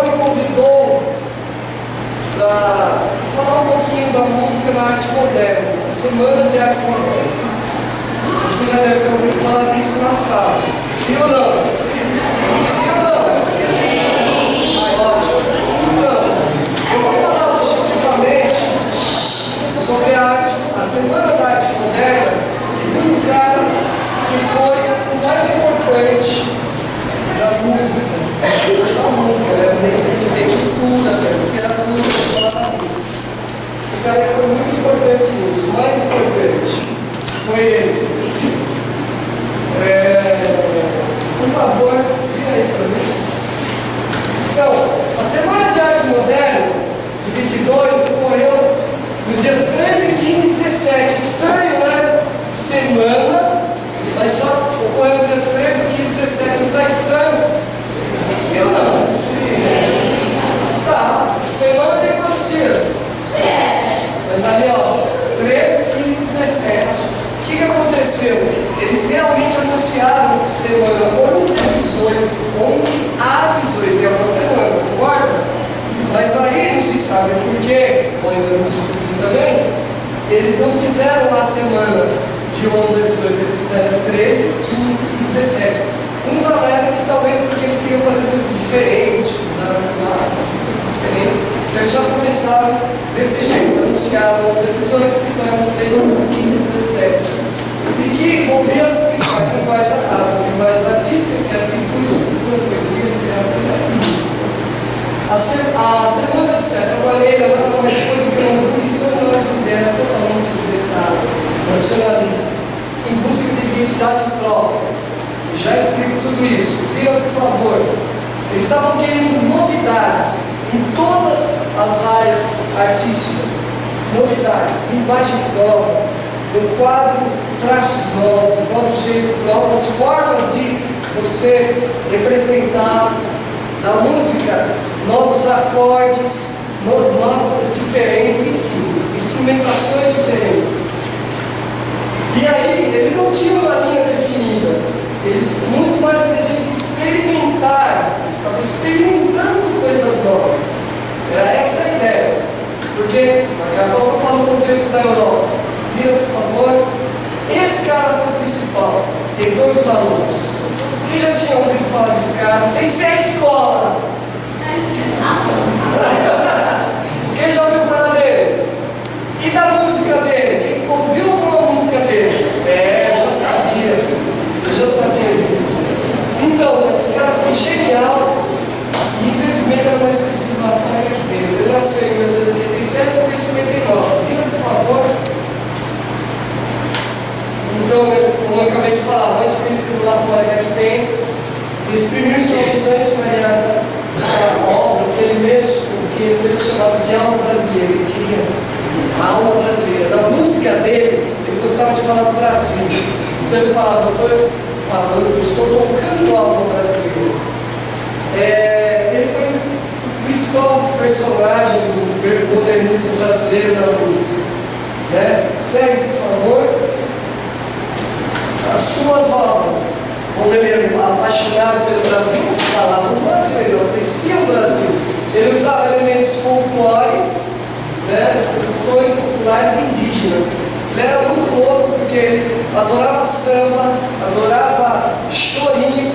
me convidou para falar um pouquinho da música na arte moderna, a Semana de Arte Moderna. Você já deve ter ouvido falar disso na sala. Sim ou não? Sim ou não? Ótimo. Então, eu vou falar objetivamente sobre a arte, a Semana da Arte Moderna, e de um cara que foi o mais importante da música. Da música, né? Desde cultura, literatura, falar da música. O cara que foi muito importante nisso, o mais importante foi ele. Por favor, vira aí para mim. Então, a Semana de Arte Moderna de 22 ocorreu nos dias 13, 15 e 17. Estranho, né? Semana, mas só ocorreu nos dias 13, 15 e 17. Não está estranho? Sim ou não? Tá. Semana tem quantos dias? 7. Mas ali, ó, 13, 15 e 17. O que aconteceu? Eles realmente anunciaram semana 11 a 18. 11 a 18 é uma semana, concorda? Mas aí não se sabe por quê, ou ainda não descobri também, eles não fizeram a semana de 11 a 18, eles fizeram 13, 15 e 17. Uns alegam que talvez porque eles queriam fazer tudo diferente, tudo diferente. Então eles já começaram desse jeito, anunciaram 11 a 18, fizeram 13, 15 e 17. E que envolvia as principais linguagens artísticas, que era pintura, escultura, poesia, literatura. A semana, de certa maneira, nada mais foi do que uma abolição das ideias totalmente libertadas, nacionalistas, em busca de identidade própria. Eu já explico tudo isso. Vira, por favor. Eles estavam querendo novidades em todas as áreas artísticas. Novidades, linguagens novas, no quadro, traços novos, novos jeitos, novas formas de você representar a música, novos acordes, notas diferentes, enfim, instrumentações diferentes. E aí, eles não tinham uma linha definida, eles muito mais desejavam experimentar, eles estavam experimentando coisas novas. Era essa a ideia, porque daqui a pouco eu falo no contexto da Europa. Vira, por favor. Esse cara foi o principal, Heitor Villa-Lobos. Quem já tinha ouvido falar desse cara? Sem ser a escola. Quem já ouviu falar dele? E da música dele? Quem ouviu alguma música dele? Eu já sabia disso. Então, esse cara foi genial. E infelizmente era mais conhecido lá fora que aqui dentro. Ele nasceu em 1987 e 1959. Vira, por favor. Então, como eu acabei de falar, mais conhecido lá fora que aqui dentro, exprimiu sua grande variada obra, o que ele mesmo chamava de alma brasileira. Ele queria a alma brasileira. Na música dele, ele gostava de falar do Brasil. Então ele falava, eu estou tocando a alma brasileira. Ele foi o principal personagem do modernismo brasileiro na música. Segue, por favor. As suas obras, como ele era apaixonado pelo Brasil, falava o Brasil, ele aprecia o Brasil. Ele usava elementos folclore, das tradições populares indígenas. Ele era muito louco porque ele adorava samba, adorava chorinho,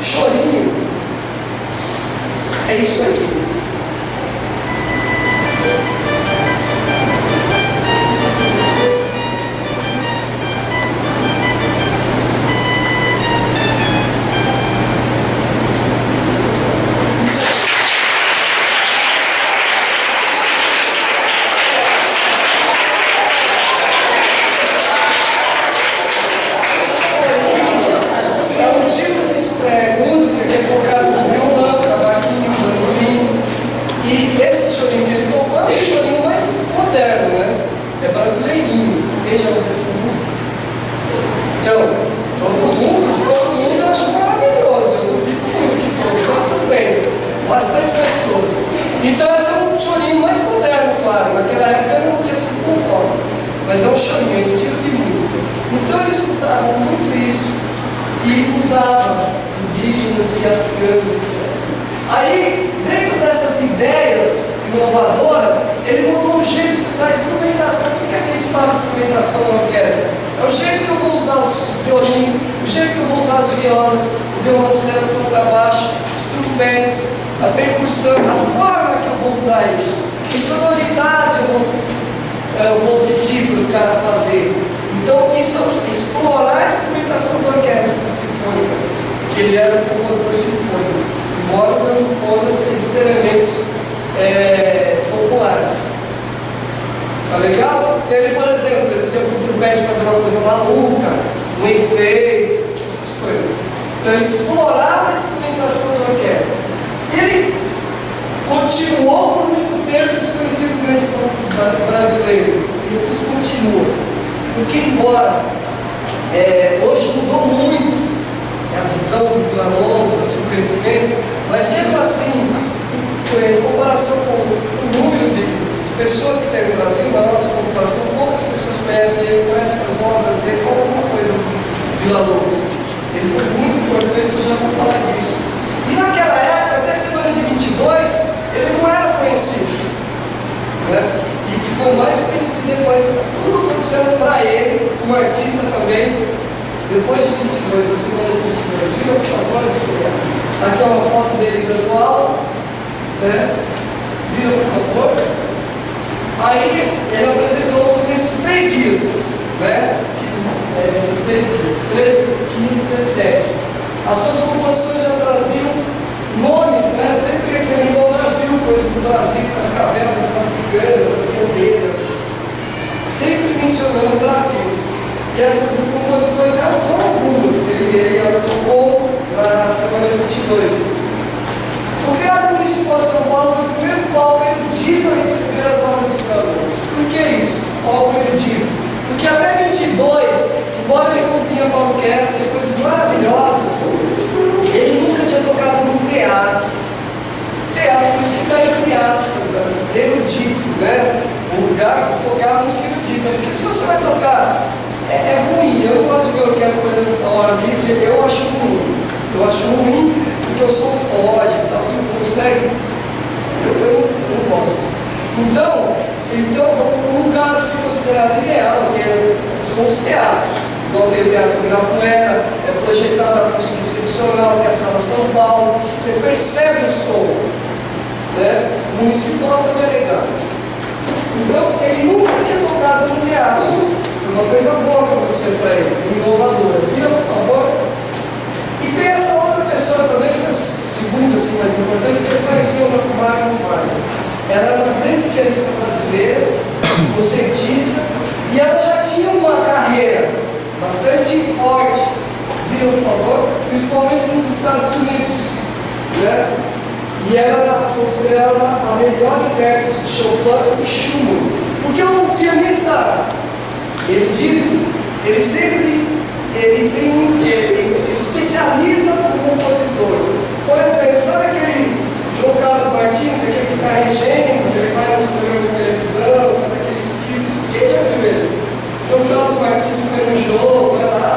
chorinho. É isso aí. Música que é focada no violão, cavaquinho, bandolim. E esse chorinho que ele tocou é um chorinho mais moderno, né? É brasileirinho. Quem já ouviu essa música? Então, todo mundo eu acho maravilhoso. Eu duvido muito que todos, mas tudo bem. Bastante pessoas. Então, esse é um chorinho mais moderno, claro. Naquela época não tinha sido composta. Mas é um chorinho, é um estilo de música. Então, eles escutavam muito isso. E usavam indígenas e africanos, etc. Aí, dentro dessas ideias inovadoras, ele mudou o jeito de usar a instrumentação. Por que a gente fala instrumentação na orquestra? É o jeito que eu vou usar os violinos, o jeito que eu vou usar as violas, o violoncelo, o contrabaixo, os trompetes, a percussão, a forma que eu vou usar isso. Que sonoridade eu vou pedir para o cara fazer. Então, isso é explorar a instrumentação da orquestra sinfônica, que ele era um compositor sinfônico, embora usando todos esses elementos populares. Tá legal? Então, ele, por exemplo, ele podia com o trompete fazer uma coisa maluca, um efeito, essas coisas. Então, ele explorava a instrumentação da orquestra. E ele continuou por muito tempo desconhecido do grande público brasileiro. E depois continua. Porque, embora hoje mudou muito a visão do Vila Lobos, assim, o crescimento, mas mesmo assim, em comparação com o número de pessoas que tem no Brasil, na nossa população, poucas pessoas conhecem ele, conhecem as obras dele, alguma coisa do Vila Lobos. Ele foi muito importante, eu já vou falar disso. E naquela época, até semana de 22, ele não era conhecido, né? E ficou mais conhecido depois. Tudo aconteceu para ele, como artista também, depois de 22, da semana de 22. Viram, por favor, aqui é uma foto dele dando aula, né? Viram, por favor? Aí ele apresentou-se nesses 3 dias, né? Esses 3 dias, 13, 15, 17. As suas composições já traziam nomes, né? Sempre referindo ao Brasil, coisas do Brasil, das cavernas africanas, da fronteira, sempre mencionando o Brasil. E essas composições são algumas, ele tocou na semana de 22. O Teatro Municipal de São Paulo foi o primeiro palco erudito a receber as obras de Vila Lobos. Por que isso? Palco erudito. Porque até 22, embora ele não vinha para a orquestra, coisas maravilhosas, ele nunca tinha tocado num teatro. Teatro, por isso que está entre aspas, erudito, né? O lugar que se tocava música erudita. Porque se você vai tocar, é ruim. Eu não gosto de ver orquestra, por exemplo, na hora livre, eu acho ruim. Eu acho ruim porque eu sou fode e tal, você não consegue. Eu não gosto. Então, o lugar a se considerar ideal, são os teatros. Igual tem o Teatro Ibirapuera, é projetado a música excepcional, tem a Sala São Paulo, você percebe o som, né? O municipal também é legal. Então, ele nunca tinha tocado no teatro. Foi uma coisa boa que aconteceu para ele, inovadora. Vira, por favor. E tem essa outra pessoa também, que é a segunda, assim, mais importante, que foi aqui o Mário Novaes. Ela era uma grande pianista brasileira, concertista, e ela já tinha uma carreira bastante forte, viram, por favor, principalmente nos Estados Unidos, né? E ela era considerada a melhor intérprete de Chopin e Schumann, porque o pianista erudito, ele sempre ele especializa o compositor. Por exemplo, sabe aquele João Carlos Martins, aquele que está regendo, que ele vai nos programas de televisão, faz aqueles ciclos, quem já viu ele? João Carlos Martins foi no jogo, vai lá,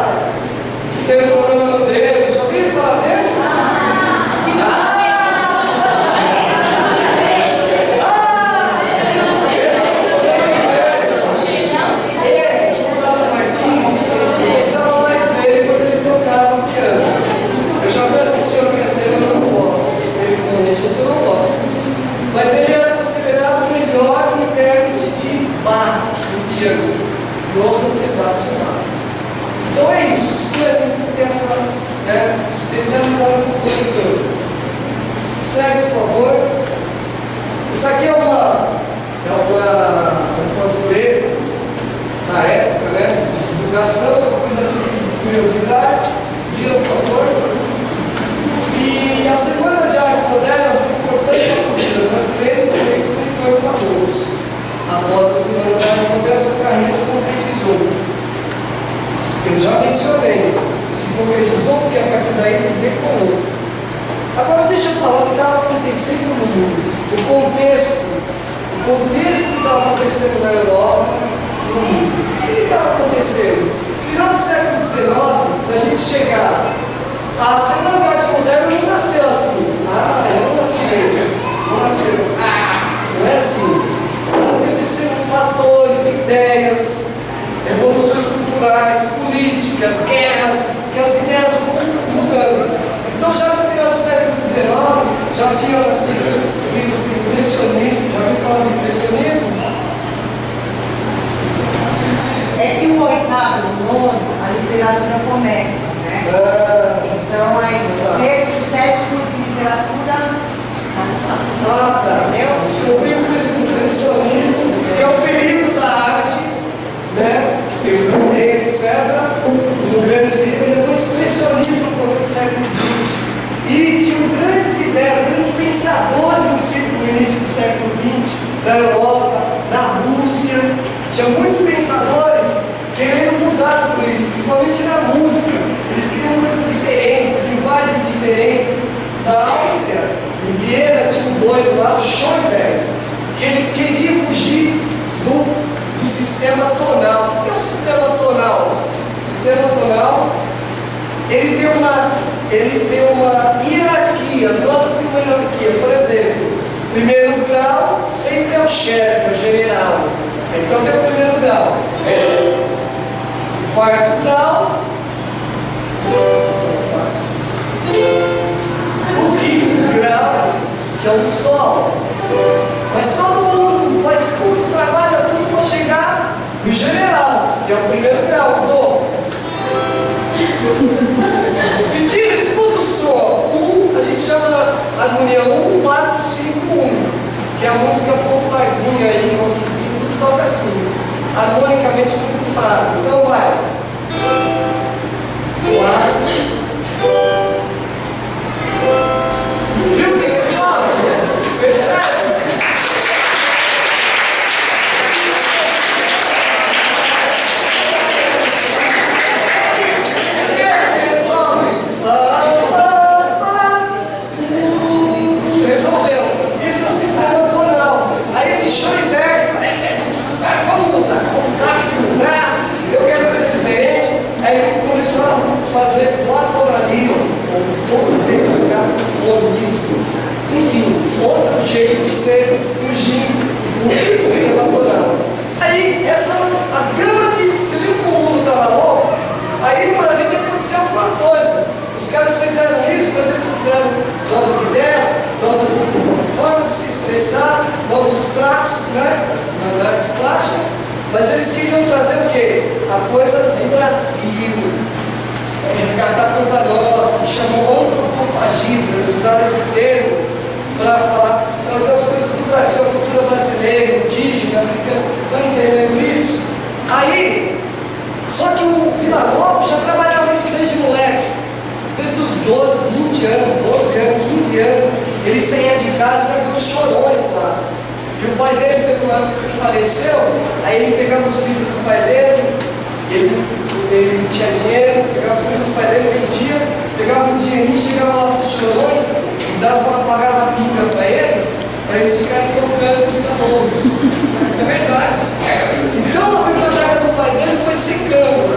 que tem um programa no dedo, já ouviu falar dele? Mas ele era considerado o melhor intérprete de Bach no piano, Johann Sebastian Bach. Então é isso, os pianistas têm essa, né, especializaram no compositor. Segue, por favor. Isso aqui é um panfleto na época, né, de divulgação, só coisa de curiosidade. Vira, por favor. E a Semana de Arte Moderna foi importante para a cultura brasileira, porque foi o Vila Lobos. Após a Semana de Arte Moderna, sua carreira se concretizou. Eu já mencionei, se concretizou porque a partir daí ele decolou. Agora deixa eu falar o que estava acontecendo no mundo, o contexto que estava acontecendo na Europa e no mundo. O que estava acontecendo? No final do século XIX, para a gente chegar. A Semana de Arte Moderna não nasceu assim. A eu não nasci mesmo. Não nasceu. Não é assim. Aconteceram fatores, ideias, revoluções culturais, políticas, guerras, que as ideias vão mudando. Então já no final do século XIX, já tinha nascido o impressionismo. Já ouviu falar do impressionismo? É que o oitavo e o nono, a literatura começa, né? Então aí, o sexto, sétimo de literatura, entendeu? Eu tenho o impressionismo, que é o período da arte, né? Tem o Brunet, etc. No grande livro, depois o expressionismo no século XX. E tinham grandes ideias, grandes pensadores no início do século XX, na Europa, na Rússia. Tinha muitos pensadores querendo mudar tudo isso, principalmente na música. Eles queriam coisas diferentes, linguagens diferentes. Na Áustria, em Viena, tinha um doido lá, o Schoenberg, que ele queria fugir do sistema tonal. O que é o sistema tonal? O sistema tonal, ele tem uma hierarquia, as notas têm uma hierarquia. Por exemplo, primeiro grau sempre é o chefe, é o general. Então tem o primeiro grau. Quarto grau. O quinto grau, que é o sol. Mas todo mundo faz tudo, trabalha tudo para chegar no general, que é o primeiro grau, o novo. Se tira, escuta o som. A gente chama a harmonia 1, 4, 5, 1. Que é a música popularzinha aí, rockzinho, tudo toca assim. Harmonicamente muito fraco. Então vai. 4. Viu que resolve? Percebe? Resolveu. Isso é um sistema tonal. Aí esse Schoenberg fala, vamos mudar, eu quero coisa diferente. Aí ele começou a fazer o atonalismo, ou monofonismo. Enfim, outro jeito de ser, fugindo do sistema tonal. Aí, a grande, você viu como o mundo estava louco? Aí no Brasil aconteceu alguma coisa. Os caras fizeram isso, mas eles fizeram novas ideias, novas formas de se expressar, novos traços, né? Nas artes plásticas, mas eles queriam trazer o quê? A coisa do Brasil, resgatar a coisa nossa, que chamam antropofagismo. Eles usaram esse termo para falar, trazer as coisas do Brasil, a cultura brasileira, indígena, africana. Estão entendendo isso? Aí, só que o Vila Lobos já trabalhava isso desde moleque. Desde os 12, 20 anos, 12 anos, 15 anos, ele saía de casa e ia ver os chorões lá. E o pai dele teve uma época que faleceu, aí ele pegava os livros do pai dele, ele tinha dinheiro, pegava os livros do pai dele, vendia, pegava um dinheirinho, chegava lá para os chorões, pagava a pinga para eles ficarem tocando no Vila Lobos. É verdade. Então a biblioteca do pai dele foi secando,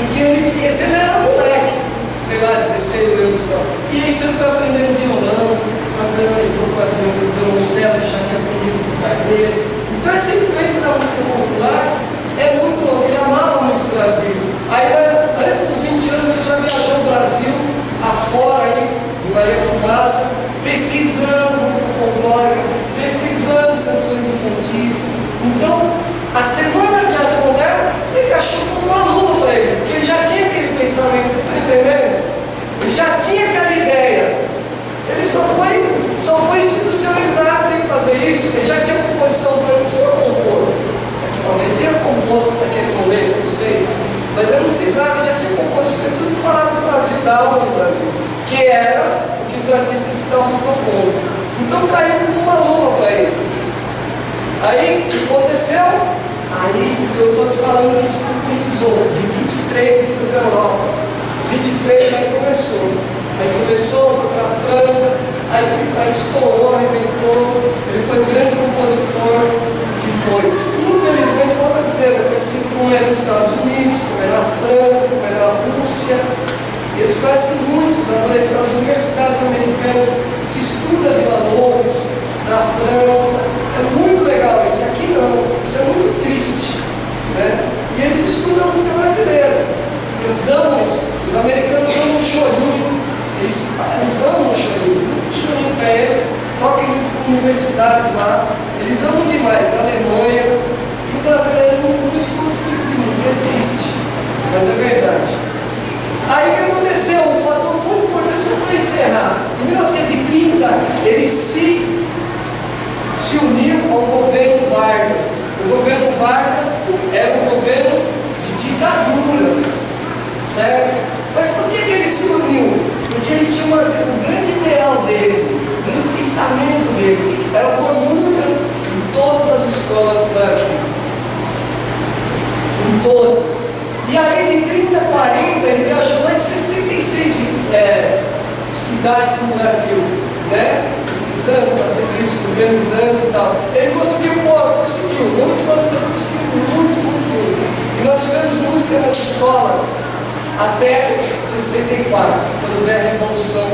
porque esse ele era moleque. Sei lá, 16 anos só. E aí você foi aprendendo violão, tocar violoncelo, que já tinha aprendido com o pai dele. Então essa influência da música popular é muito louca, ele amava muito o Brasil. Aí antes dos 20 anos ele já viajou o Brasil afora aí, de Maria Fumaça, pesquisando música folclórica, pesquisando canções infantis. Então, a Semana de Arte Moderna, você achou como uma luva para ele, porque ele já tinha aquele pensamento, vocês estão entendendo? Ele já tinha aquela ideia. Ele só foi institucionalizado, tem que fazer isso. Ele já tinha composição para ele, não precisa compor. Talvez tenha composto naquele momento, não sei. Mas ele não precisava, ele já tinha composição, tudo falado do Brasil, da alma do Brasil, que era o que os artistas estavam propondo. Então caiu como uma luva para ele. Aí, o que aconteceu? Aí, eu estou te falando, isso concretizou. De 23 ele foi para a Europa. 23 aí começou. Aí começou, foi para a França, aí estourou, arrebentou. Ele foi o grande compositor que foi. Infelizmente, vou dizer, assim como era nos Estados Unidos, como era na França, como era na Rússia. Eles conhecem muito, as universidades americanas universidades lá, eles amam demais, na Alemanha, e o brasileiro não escuta esse tipo de música, é triste, mas é verdade. Aí o que aconteceu? Um fator muito importante, só para encerrar. Em 1930, eles se uniu ao governo Vargas. O governo Vargas era um governo de ditadura, certo? Mas por que ele se uniu? Porque ele tinha um grande ideal dele, um grande pensamento dele, era pôr música em todas as escolas do Brasil. Em todas. E aí de 30 a 40 ele viajou mais 66 cidades no Brasil, né? Pesquisando, fazendo isso, organizando e tal. Ele conseguiu, muito quantas pessoas conseguiu, muito. E nós tivemos música nas escolas até 64, quando veio a Revolução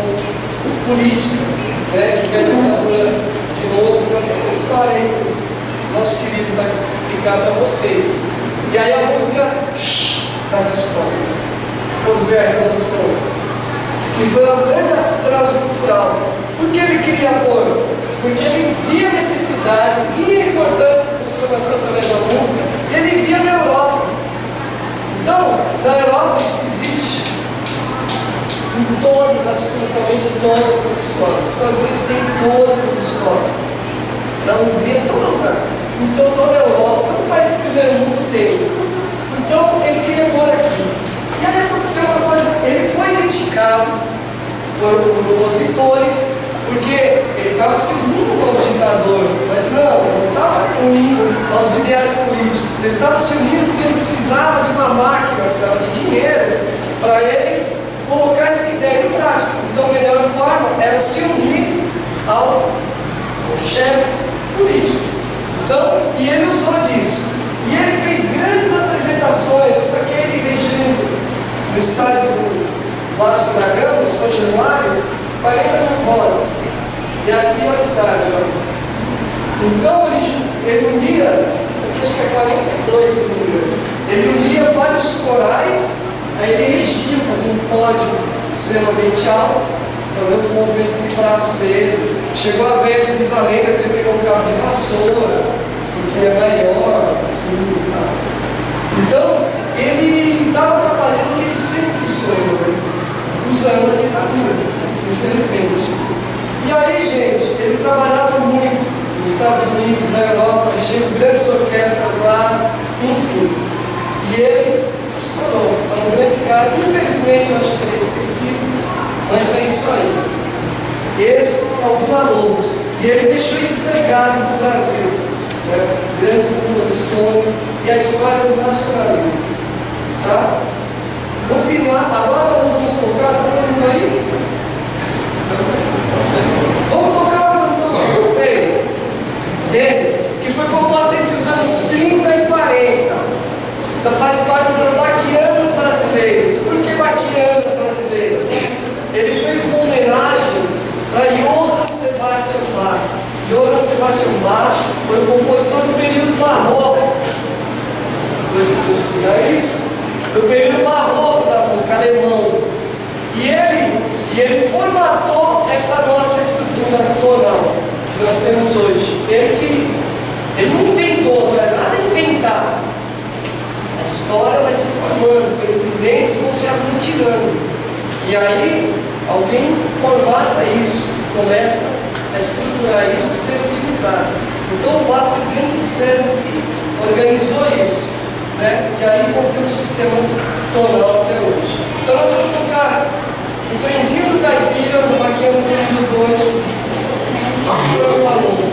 Política, né? Que veio a ditadura de novo. Então tem uma história aí que o nosso querido vai explicar para vocês. E aí a música nas escolas, quando veio a Revolução, que foi uma grande atraso cultural. Por que ele queria pôr? Porque ele via a necessidade, via a importância da transformação através da música, e ele via na Europa. Então, na Europa isso existe em todas, absolutamente todas as escolas. Os Estados Unidos têm todas as escolas. Na Hungria, em todo lugar. Então, toda a Europa, todo país do primeiro mundo tem. Então, ele queria pôr aqui. E aí aconteceu uma coisa, ele foi criticado por opositores, porque ele estava se unindo ao ditador, mas não estava unindo aos ideais políticos, ele estava se unindo porque ele precisava de uma máquina, precisava de dinheiro, para ele colocar essa ideia em prática. Então a melhor forma era se unir ao chefe político. Então, e ele usou disso. E ele fez grandes apresentações, isso aqui ele regendo no estádio Vasco da Gama, no São Januário, 40 mil vozes. E aqui é o estádio. Então ele unia, isso aqui acho que é 42, se não me engano. Ele unia vários corais, aí ele regia, fazia um pódio extremamente alto, para ver os movimentos de braço dele. Chegou a vez, diz a lenda, que ele pegou um cabo de vassoura, porque é maior, assim, tá? Então, ele estava trabalhando o que ele sempre sonhou, usando a ditadura, infelizmente. E aí, gente, ele trabalhava muito nos Estados Unidos, na Europa, regendo grandes orquestras lá, enfim. E ele estourou, era um grande cara. Infelizmente, eu acho que ele é esquecido, mas é isso aí. Esse é o Villa-Lobos. E ele deixou esse legado no Brasil, né? Grandes composições e a história do nacionalismo. Tá? No final, agora nós vamos tocar, tá todo mundo aí? Vamos tocar uma canção para vocês dele, que foi composta entre os anos 30 e 40. Então faz parte das baquianas brasileiras. Por que baquianas brasileiras? Ele fez uma homenagem para Johann Sebastian Bach. Johann Sebastian Bach foi um compositor do período barroco. Vocês vão estudar isso? Do período barroco da música alemão. E ele formatou essa nossa estrutura tonal que nós temos hoje. Ele não inventou, não é nada inventar. A história vai se formando, conhecimentos vão se aglutinando. E aí, alguém formata isso, começa a estruturar isso e ser utilizado. Então o Bach foi o grande cérebro que organizou isso, né? E aí nós temos um sistema tonal até hoje. Então nós vamos tocar o trenzinho do caipira, no Baquianas número 2, para o aluno.